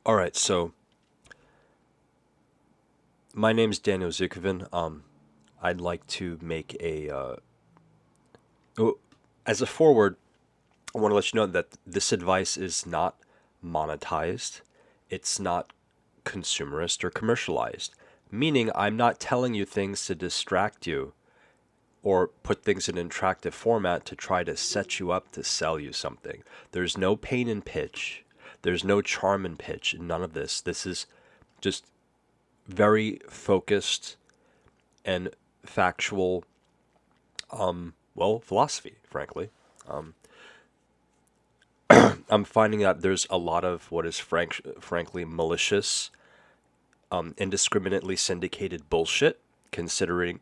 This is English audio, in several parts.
All right, so my name is Daniel Zukovin. I'd like to make oh, as a forward, I want to let you know that this advice is not monetized. It's not consumerist or commercialized, meaning I'm not telling you things to distract you or put things in an attractive format to try to set you up to sell you something. There's no pain in pitch. There's no charm in pitch. None of this. This is just very focused and factual, philosophy, frankly. Um, I'm finding that there's a lot of what is frankly malicious, indiscriminately syndicated bullshit, considering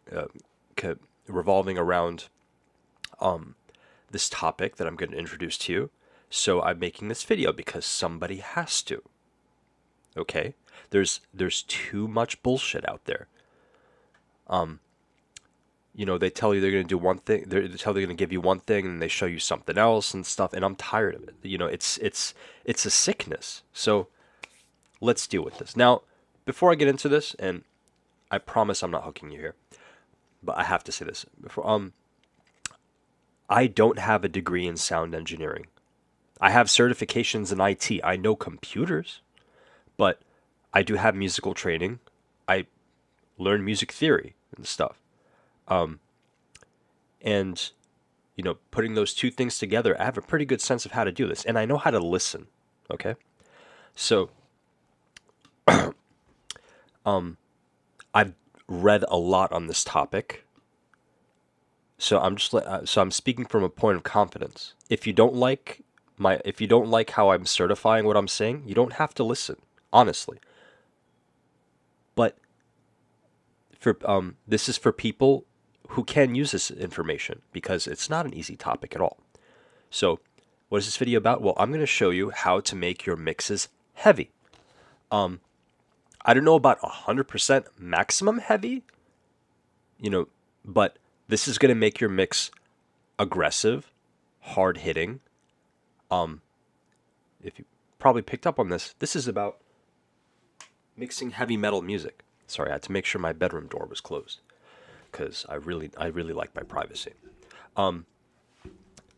co- revolving around this topic that I'm going to introduce to you. So I'm making this video because somebody has to. Okay, there's too much bullshit out there. They tell you they're going to do one thing, they tell they're going to give you one thing, and they show you something else and stuff. And I'm tired of it. It's a sickness. So let's deal with this now. Before I get into this, and I promise I'm not hooking you here, but I have to say this before. I don't have a degree in sound engineering. I have certifications in IT. I know computers, but I do have musical training. I learned music theory and stuff. And putting those two things together, I have a pretty good sense of how to do this, and I know how to listen. Okay, so I've read a lot on this topic, so I'm speaking from a point of confidence. If you don't like how I'm certifying what I'm saying, you don't have to listen, honestly. But for this is for people who can use this information because it's not an easy topic at all. So, what is this video about? Well, I'm going to show you how to make your mixes heavy. I don't know about 100% maximum heavy, but this is going to make your mix aggressive, hard hitting. If you probably picked up on this, this is about mixing heavy metal music. Sorry, I had to make sure my bedroom door was closed because I really like my privacy.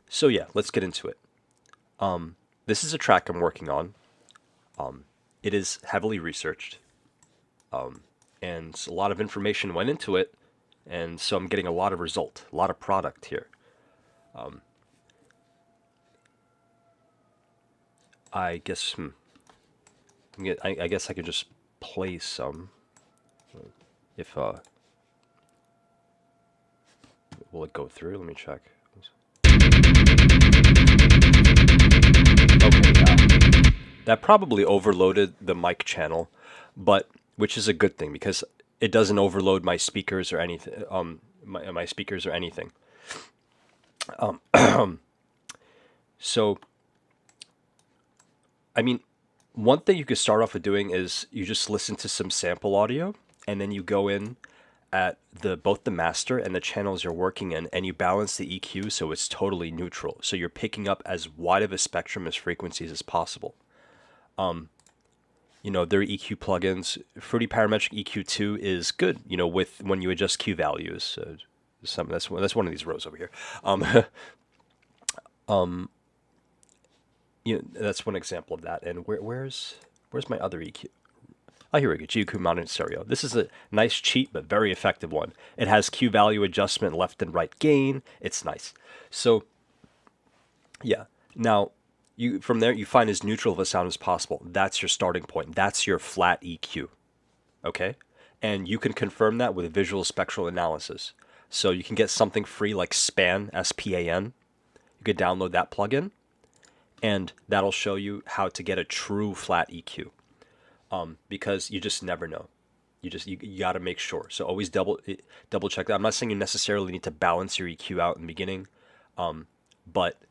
So yeah, let's get into it. This is a track I'm working on. It is heavily researched, and a lot of information went into it, and so I'm getting a lot of result, a lot of product here. I guess I guess I could just play some. If will it go through? Let me check. Okay, yeah. That probably overloaded the mic channel, but which is a good thing because it doesn't overload my speakers or anything. My speakers or anything. So, I mean, one thing you could start off with doing is you just listen to some sample audio, and then you go in at both the master and the channels you're working in, and you balance the EQ so it's totally neutral. So you're picking up as wide of a spectrum as frequencies as possible. There are EQ plugins. Fruity Parametric EQ2 is good. With when you adjust Q values. That's one of these rows over here. That's one example of that. And where's my other EQ? Oh, here we go. GQ mounted stereo. This is a nice, cheap, but very effective one. It has Q value adjustment, left and right gain. It's nice. So, yeah. Now, from there, you find as neutral of a sound as possible. That's your starting point. That's your flat EQ. Okay? And you can confirm that with visual spectral analysis. So you can get something free like SPAN, S-P-A-N. You could download that plugin, and that'll show you how to get a true flat EQ. Because you just never know. You got to make sure. So always double check that. I'm not saying you necessarily need to balance your EQ out in the beginning, but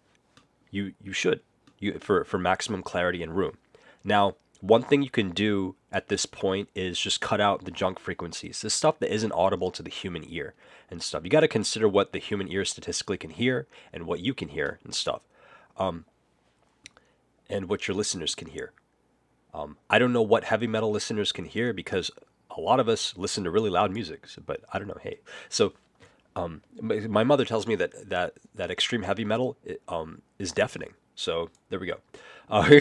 you should for maximum clarity and room. Now, one thing you can do at this point is just cut out the junk frequencies, the stuff that isn't audible to the human ear and stuff. You got to consider what the human ear statistically can hear and what you can hear and stuff, and what your listeners can hear. I don't know what heavy metal listeners can hear because a lot of us listen to really loud music. But I don't know. Hey, so my mother tells me that extreme heavy metal is deafening. So there we go. Uh,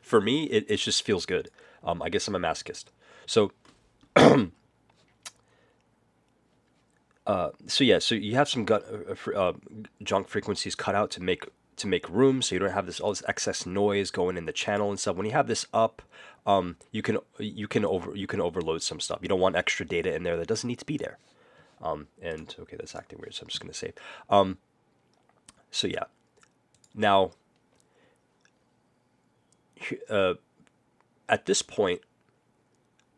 for me, it just feels good. I guess I'm a masochist. So so yeah, so you have some junk frequencies cut out to make room, so you don't have this all this excess noise going in the channel and stuff. When you have this up, you can overload some stuff. You don't want extra data in there that doesn't need to be there. And okay, that's acting weird, so I'm just gonna save. So yeah, now at this point,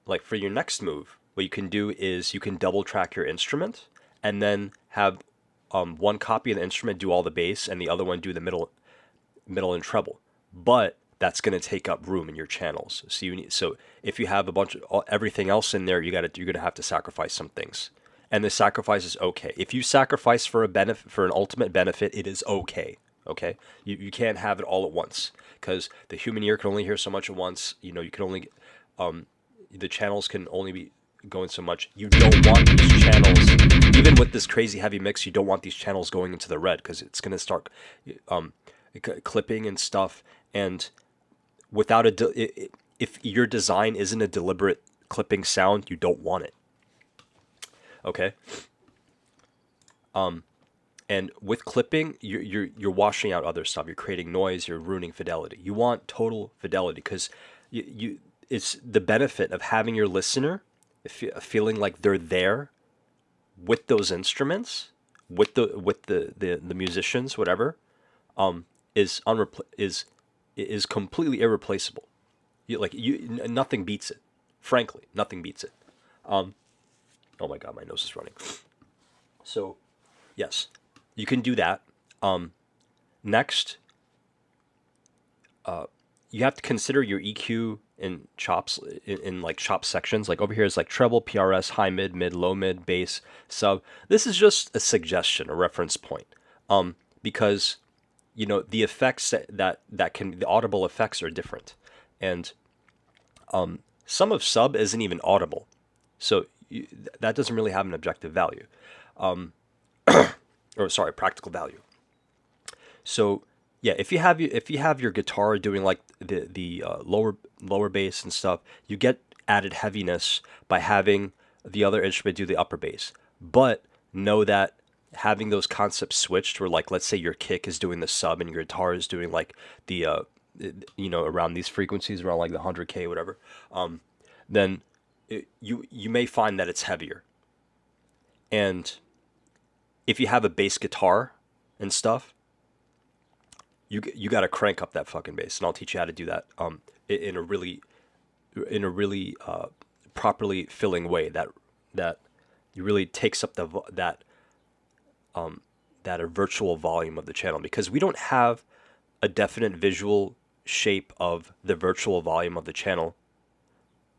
like for your next move, what you can do is you can double track your instrument and then have one copy of the instrument do all the bass and the other one do the middle and treble. But that's going to take up room in your channels. So if you have a bunch of everything else in there, you're going to have to sacrifice some things. And the sacrifice is okay. If you sacrifice for a benefit, for an ultimate benefit, it is okay. Okay, you can't have it all at once because the human ear can only hear so much at once. You know, you can only the channels can only be going so much. You don't want these channels, even with this crazy heavy mix, you don't want these channels going into the red because it's going to start clipping and stuff. And without if your design isn't a deliberate clipping sound, you don't want it. Okay. And with clipping, you're washing out other stuff. You're creating noise. You're ruining fidelity. You want total fidelity because it's the benefit of having your listener feeling like they're there with those instruments, with the musicians, whatever, is completely irreplaceable. Nothing beats it. Frankly, nothing beats it. Oh my God, my nose is running. So, yes, you can do that. Next, you have to consider your EQ in chops in like chop sections. Like over here is like treble, PRS, high mid, low mid, bass, sub. This is just a suggestion, a reference point, because you know the effects the audible effects are different, and some of sub isn't even audible, so that doesn't really have an objective value, or sorry, practical value. So yeah, if you have your guitar doing like the lower bass and stuff, you get added heaviness by having the other instrument do the upper bass. But know that having those concepts switched, where like let's say your kick is doing the sub and your guitar is doing like the around these frequencies, around like the 100K whatever, then you may find that it's heavier. And if you have a bass guitar and stuff, you got to crank up that fucking bass, and I'll teach you how to do that in a really properly filling way that really takes up that a virtual volume of the channel, because we don't have a definite visual shape of the virtual volume of the channel,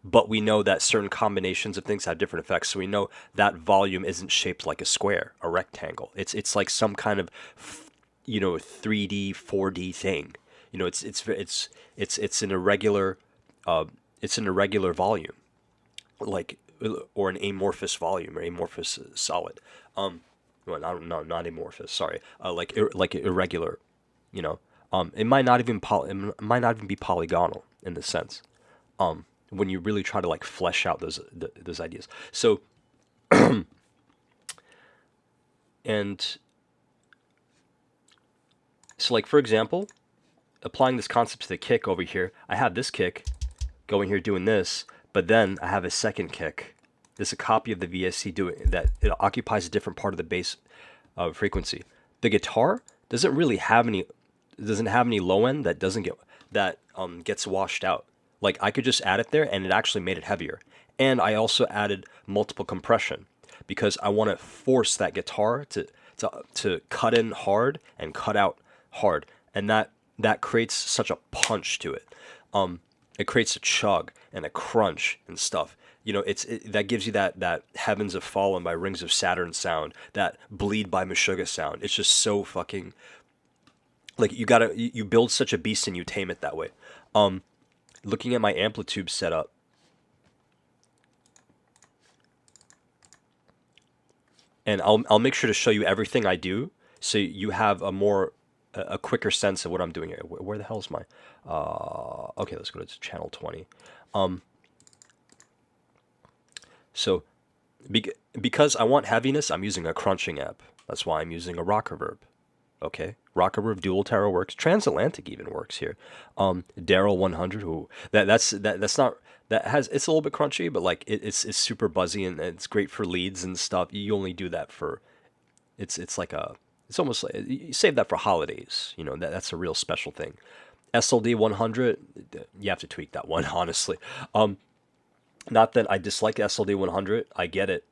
but we know that certain combinations of things have different effects. So we know that volume isn't shaped like a square, a rectangle. It's like some kind of 3D, 4D thing. You know, it's an irregular volume, like, or an amorphous volume or amorphous solid. Well, not amorphous. Sorry, like irregular. You know, it might not even be polygonal in this sense. When you really try to like flesh out those ideas. So, and so like for example, applying this concept to the kick over here, I have this kick going here doing this, but then I have a second kick. This is a copy of the VSC doing that. It occupies a different part of the bass frequency. The guitar doesn't have any low end that gets washed out. Like I could just add it there and it actually made it heavier. And I also added multiple compression because I want to force that guitar to cut in hard and cut out hard. And that creates such a punch to it. It creates a chug and a crunch and stuff. You know, that gives you that Heavens Have Fallen by Rings of Saturn sound, that Bleed by Meshuggah sound. It's just so fucking, like, you build such a beast and you tame it that way. looking at my amplitude setup, and I'll make sure to show you everything I do, so you have a quicker sense of what I'm doing here. Where the hell is my? Okay, let's go to channel 20. So because I want heaviness, I'm using a crunching amp. That's why I'm using a rock reverb. Okay, rock reverb dual tarot works. Transatlantic even works here. Daryl 100. Ooh, that's not it's a little bit crunchy, but like it's super buzzy and it's great for leads and stuff. You only do that for it's like it's almost like you save that for holidays. You know that's a real special thing. SLD 100. You have to tweak that one honestly. Not that I dislike SLD 100. I get it.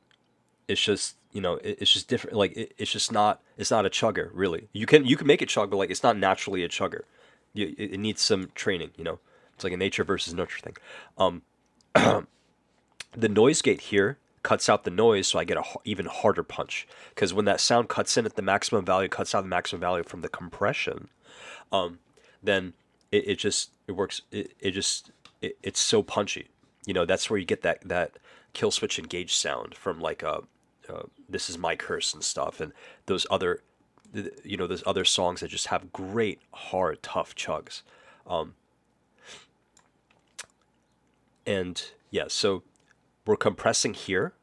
It's just it's just different. Like it's just not. It's not a chugger really. You can make it chug, but like it's not naturally a chugger. It needs some training. It's like a nature versus nurture thing. The noise gate here cuts out the noise, so I get a even harder punch. Because when that sound cuts in at the maximum value, cuts out the maximum value from the compression, then it works. It's so punchy. That's where you get that kill switch engage sound from like This Is My Curse and stuff, and those other those other songs that just have great hard tough chugs. And yeah, so we're compressing here.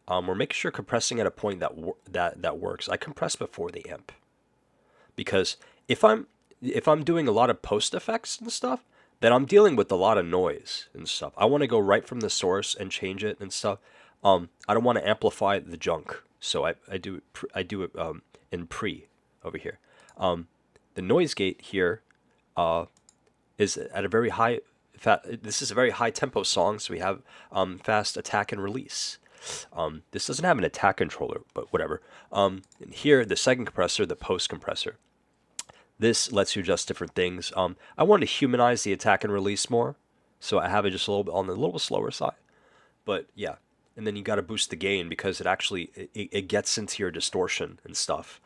We're making sure compressing at a point that works. I compress before the amp, because if I'm doing a lot of post effects and stuff, then I'm dealing with a lot of noise and stuff. I want to go right from the source and change it and stuff. I don't want to amplify the junk, so I do it in pre over here. The noise gate here is at a very high. This is a very high tempo song, so we have fast attack and release. This doesn't have an attack controller, but whatever. And here, the second compressor, the post compressor. This lets you adjust different things. I want to humanize the attack and release more, so I have it just a little bit on the little slower side. But yeah, and then you got to boost the gain because it actually it gets into your distortion and stuff.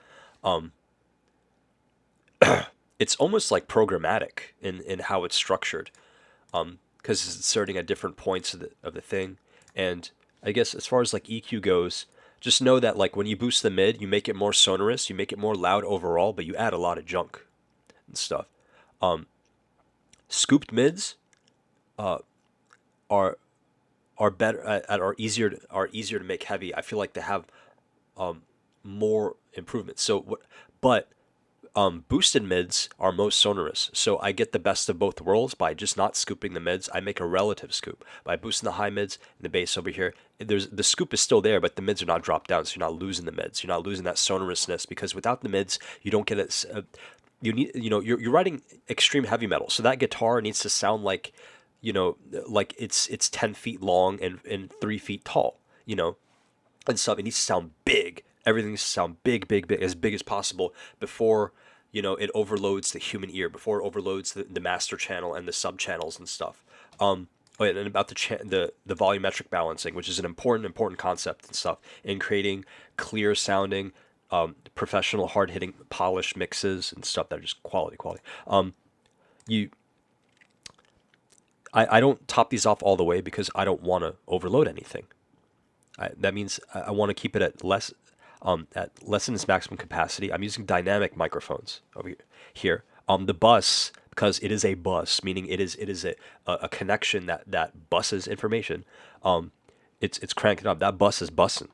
It's almost like programmatic in how it's structured, because it's inserting at different points of the thing. And I guess as far as like EQ goes, just know that like when you boost the mid, you make it more sonorous, you make it more loud overall, but you add a lot of junk and stuff. Scooped mids are better are easier to make heavy. I feel like they have more improvements. But boosted mids are most sonorous, so I get the best of both worlds by just not scooping the mids. I make a relative scoop by boosting the high mids and the bass over here. The scoop is still there, but the mids are not dropped down, so you're not losing the mids. You're not losing that sonorousness, because without the mids, you don't get it. You're writing extreme heavy metal, so that guitar needs to sound like like it's 10 feet long and 3 feet tall, and stuff. It needs to sound big. Everything needs to sound big, as big as possible before it overloads the human ear, before it overloads the master channel and the sub channels and stuff. Oh yeah, and about the volumetric balancing, which is an important concept and stuff in creating clear sounding, professional, hard hitting, polished mixes and stuff that are just quality. I don't top these off all the way because I don't want to overload anything. That means I want to keep it at less than its maximum capacity. I'm using dynamic microphones over here. The bus, because it is a bus, meaning it is a connection that buses information. It's cranking up. That bus is bussing.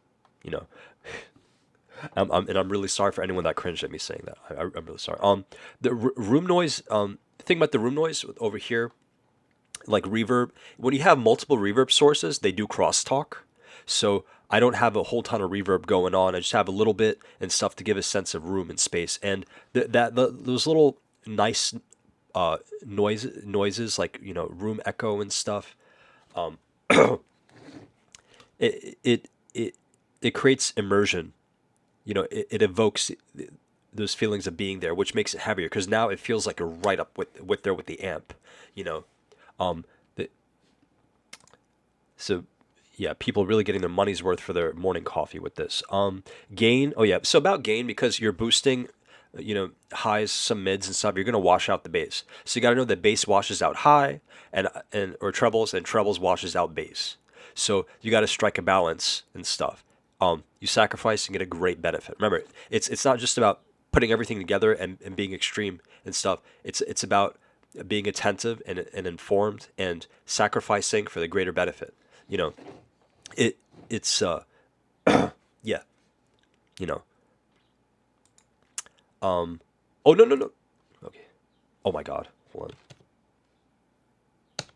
And I'm really sorry for anyone that cringed at me saying that. I'm really sorry. The room noise. The thing about the room noise over here, like reverb, when you have multiple reverb sources, they do crosstalk. So I don't have a whole ton of reverb going on. I just have a little bit and stuff to give a sense of room and space. And those little nice noises like room echo and stuff. It creates immersion. It evokes those feelings of being there, which makes it heavier because now it feels like you're right up with the amp. So yeah, people really getting their money's worth for their morning coffee with this. Gain. Oh yeah. So about gain, because you're boosting highs, some mids and stuff, you're gonna wash out the bass. So you gotta know that bass washes out high, and or trebles, and trebles washes out bass. So you gotta strike a balance and stuff. You sacrifice and get a great benefit. Remember, it's not just about putting everything together and being extreme and stuff. It's about being attentive and informed and sacrificing for the greater benefit. You know, it's yeah, you know. Oh, no, no, no. Okay. Oh my God. Hold on.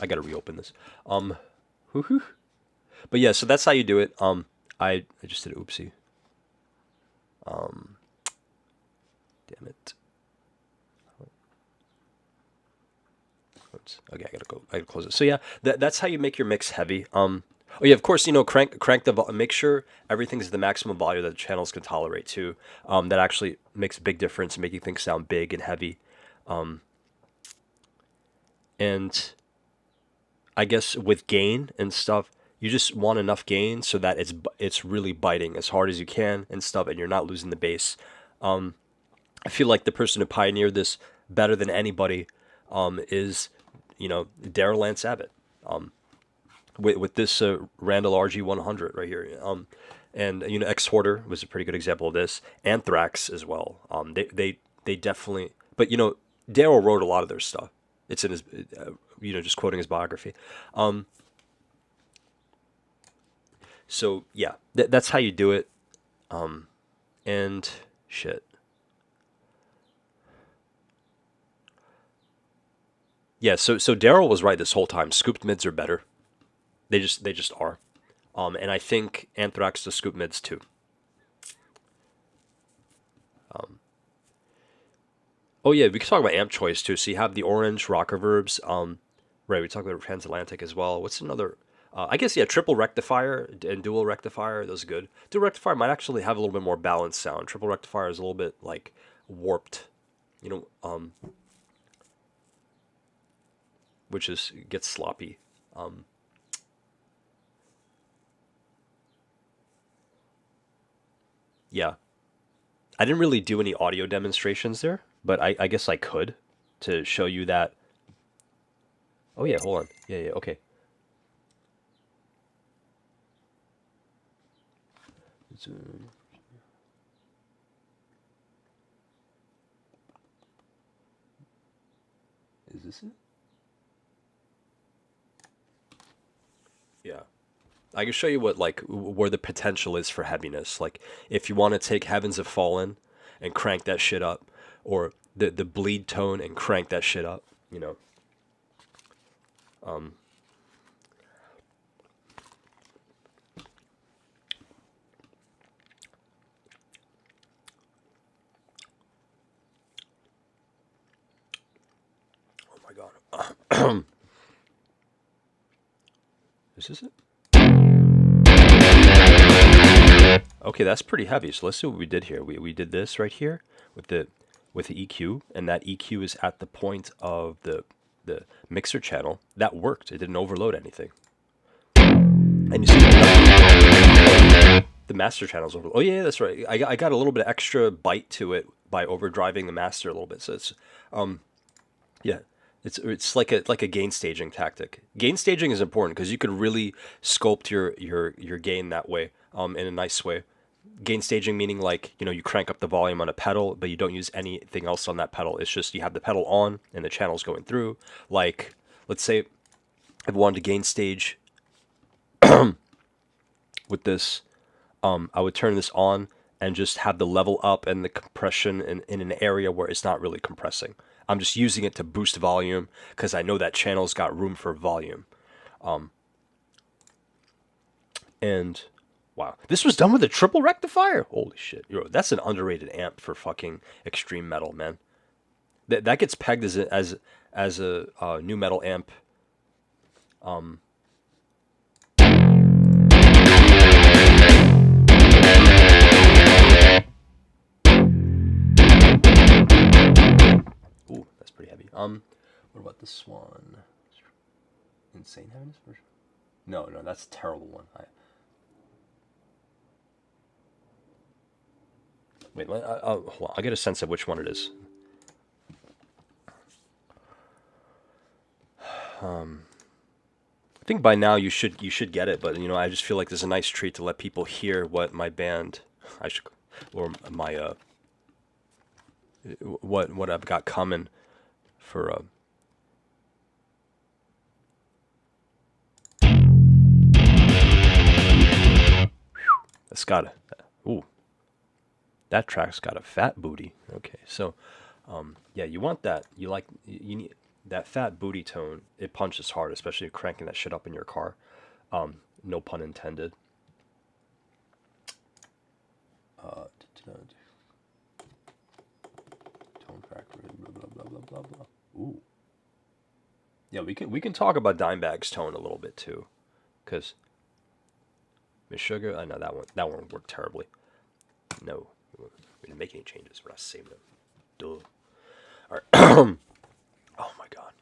I gotta reopen this. Whoo-hoo. But yeah, so that's how you do it. I just did an oopsie. Damn it. Okay, I gotta go. I gotta close it. So yeah, that's how you make your mix heavy. Oh yeah, of course, crank the make sure everything's the maximum volume that the channels can tolerate too. That actually makes a big difference in making things sound big and heavy. And I guess with gain and stuff, you just want enough gain so that it's really biting as hard as you can and stuff, and you're not losing the bass. I feel like the person who pioneered this better than anybody is, Daryl Lance Abbott. With this Randall RG100 right here. And X Hoarder was a pretty good example of this. Anthrax as well. They definitely, but Daryl wrote a lot of their stuff. It's in his, just quoting his biography. So yeah, that's how you do it. And shit. Yeah, so Daryl was right this whole time. Scooped mids are better. They just are. And I think Anthrax does scoop mids too. Oh yeah, we can talk about amp choice too. So you have the orange rocker verbs. Right, we talked about transatlantic as well. What's another? I guess yeah, triple rectifier and dual rectifier. Those are good. Dual rectifier might actually have a little bit more balanced sound. Triple rectifier is a little bit like warped, which gets sloppy. Yeah, I didn't really do any audio demonstrations there, but I guess I could to show you that. Oh yeah, hold on. Yeah, yeah, okay. Is this it? Yeah. I can show you what where the potential is for heaviness. Like if you want to take Heavens Have Fallen and crank that shit up, or the bleed tone and crank that shit up, Oh my God. Is this it? Okay, that's pretty heavy. So let's see what we did here. We did this right here with the EQ, and that EQ is at the point of the mixer channel. That worked. It didn't overload anything. And you see the master channel's over. Oh yeah, that's right. I got a little bit of extra bite to it by overdriving the master a little bit. So it's yeah, it's like a gain staging tactic. Gain staging is important because you could really sculpt your gain that way, in a nice way. Gain staging meaning like you crank up the volume on a pedal, but you don't use anything else on that pedal. It's just you have the pedal on and the channel's going through. Like let's say if I wanted to gain stage with this, I would turn this on and just have the level up and the compression in an area where it's not really compressing. I'm just using it to boost volume because I know that channel's got room for volume. And wow, this was done with a triple rectifier. Holy shit, that's an underrated amp for fucking extreme metal, man. That gets pegged as a new metal amp. Ooh, that's pretty heavy. What about this one? Insane heaviness version? No, that's a terrible one. Wait, hold on. I'll get a sense of which one it is. I think by now you should get it, but I just feel like there's a nice treat to let people hear what my band, I should, or my what I've got coming for it's got a, ooh, that track's got a fat booty. Okay, so yeah, you want that. You need that fat booty tone. It punches hard, especially if you're cranking that shit up in your car. No pun intended. Uh, Tone track, blah blah blah blah blah blah. Ooh, yeah, we can talk about Dimebag's tone a little bit too, because Miss Sugar. I know that one worked terribly. No, we didn't make any changes. We're not saving them. Duh. All right. Oh my god.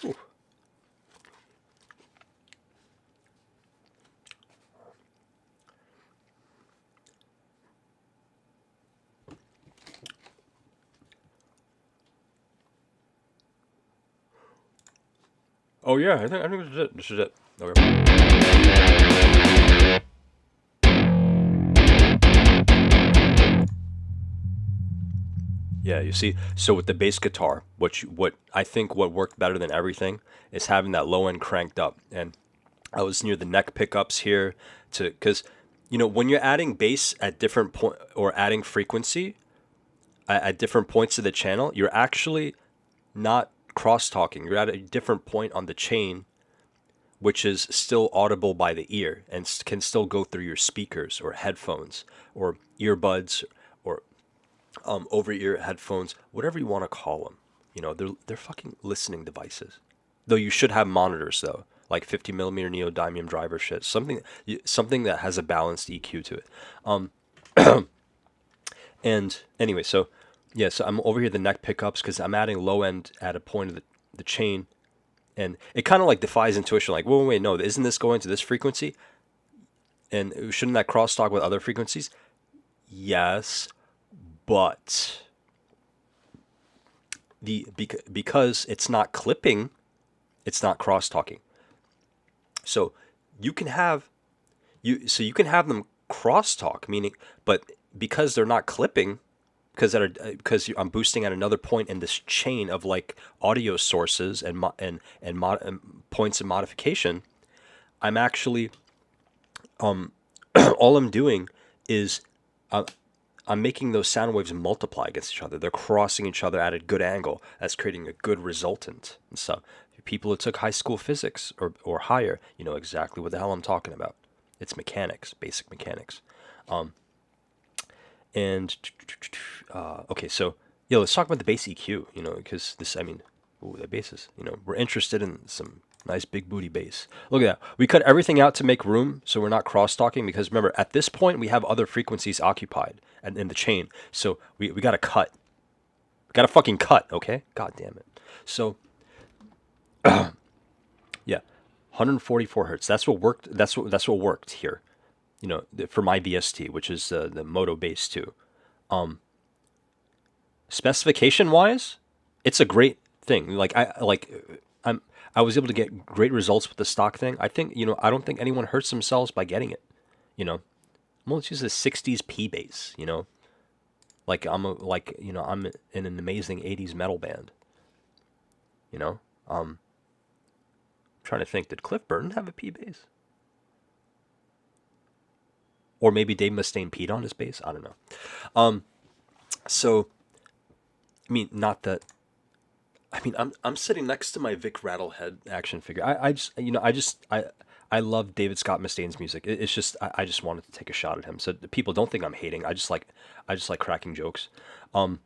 Ooh. Oh yeah, I think this is it. This is it. Okay. Yeah, you see, so with the bass guitar, what I think what worked better than everything is having that low end cranked up, and I was near the neck pickups here to because when you're adding bass at different point or adding frequency at different points of the channel, you're actually not crosstalking. You're at a different point on the chain, which is still audible by the ear and can still go through your speakers or headphones or earbuds or over ear headphones, whatever you want to call them. They're fucking listening devices. Though you should have monitors though, like 50 millimeter neodymium driver shit, something that has a balanced EQ to it. And anyway, so yeah, so I'm over here the neck pickups because I'm adding low end at a point of the chain, and it kind of like defies intuition. Like, whoa, wait, no, isn't this going to this frequency? And shouldn't that crosstalk with other frequencies? Yes, but because it's not clipping, it's not crosstalking. So you can have you can have them crosstalk, meaning, but because they're not clipping, because I'm boosting at another point in this chain of like audio sources and points of modification, I'm actually all I'm doing is I'm making those sound waves multiply against each other. They're crossing each other at a good angle. That's creating a good resultant. And so people who took high school physics or higher, you know exactly what the hell I'm talking about. It's mechanics, basic mechanics. And okay, so yeah, let's talk about the bass EQ. Because this, I mean, the basses. We're interested in some nice big booty bass. Look at that. We cut everything out to make room, so we're not cross-talking. Because remember, at this point, we have other frequencies occupied and in the chain. So we got to cut. Got to fucking cut. Okay. God damn it. So yeah, 144 hertz. That's what worked. That's what worked here. For my VST, which is the Moto Bass 2. Specification wise, it's a great thing. I was able to get great results with the stock thing. I think I don't think anyone hurts themselves by getting it. I'm going to use a 60s P bass. I'm in an amazing 80s metal band. Trying to think, did Cliff Burton have a P bass? Or maybe Dave Mustaine peed on his bass. I don't know. So, I mean, not that. I mean, I'm sitting next to my Vic Rattlehead action figure. I love David Scott Mustaine's music. It's just I just wanted to take a shot at him. So people don't think I'm hating. I just like cracking jokes, or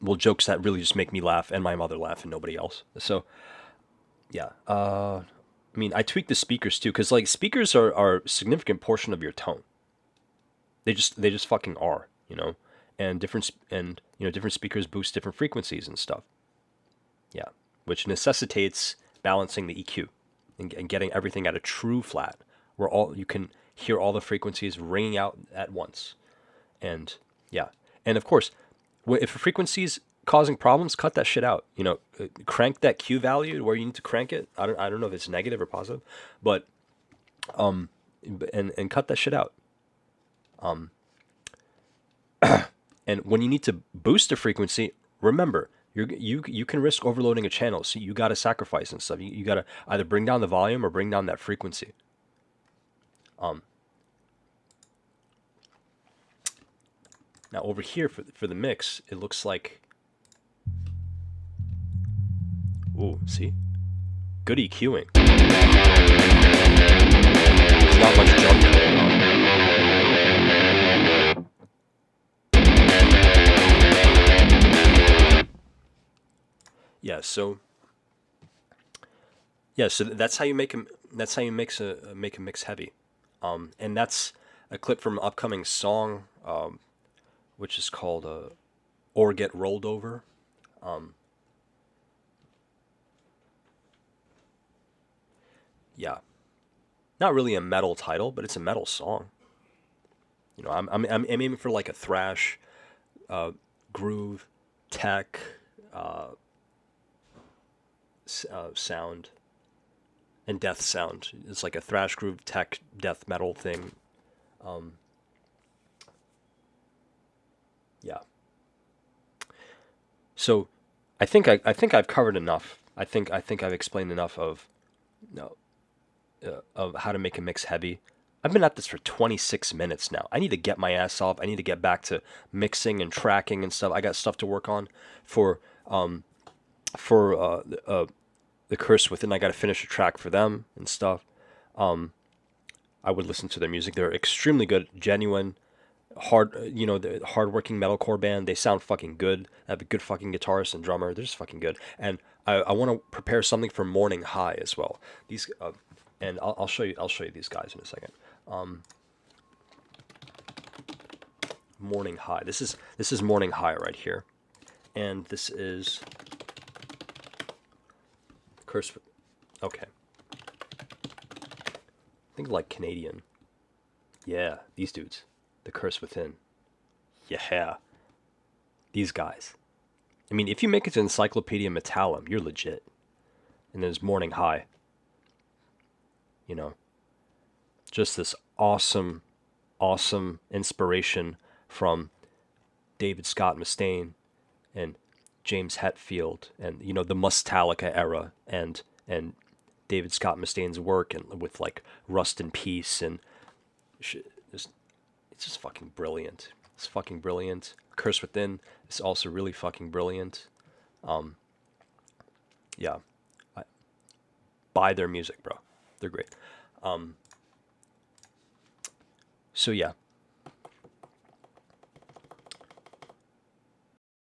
well, jokes that really just make me laugh and my mother laugh and nobody else. So yeah. I mean, I tweak the speakers too, because like speakers are a significant portion of your tone. They just fucking are, and different speakers boost different frequencies and stuff. Yeah, which necessitates balancing the EQ and getting everything at a true flat, where all you can hear all the frequencies ringing out at once. And yeah, and of course, if a frequency's causing problems, cut that shit out. Crank that Q value where you need to crank it. I don't know if it's negative or positive, but and cut that shit out. And when you need to boost the frequency, remember you can risk overloading a channel, so you got to sacrifice and stuff. You got to either bring down the volume or bring down that frequency. Now over here for the mix, it looks like, ooh, see, good EQing. There's not much jump going on. So that's how you make a make a mix heavy, and that's a clip from an upcoming song, which is called "Or Get Rolled Over." Yeah, not really a metal title, but it's a metal song. I'm aiming for like a thrash, groove, tech, sound, and death sound. It's like a thrash, groove, tech, death metal thing. Yeah. So, I think I've covered enough. I think I've explained enough of, of how to make a mix heavy. I've been at this for 26 minutes now. I need to get my ass off. I need to get back to mixing and tracking and stuff. I got stuff to work on for the Curse Within. I got to finish a track for them and stuff. I would listen to their music. They're extremely good, genuine, the hardworking metalcore band. They sound fucking good. They have a good fucking guitarist and drummer. They're just fucking good. And I want to prepare something for Morning High as well. These and I'll show you these guys in a second. Morning High. This is Morning High right here, and this is Curse. Okay. Think like Canadian. Yeah, these dudes. The Curse Within. Yeah. These guys. I mean, if you make it to Encyclopedia Metallum, you're legit. And there's Morning High. Just this awesome inspiration from David Scott Mustaine and James Hetfield and the Mustalica era and David Scott Mustaine's work and with like Rust in Peace and it's just fucking brilliant. It's fucking brilliant. Curse Within is also really fucking brilliant. Yeah, buy their music, bro. They're great. So yeah,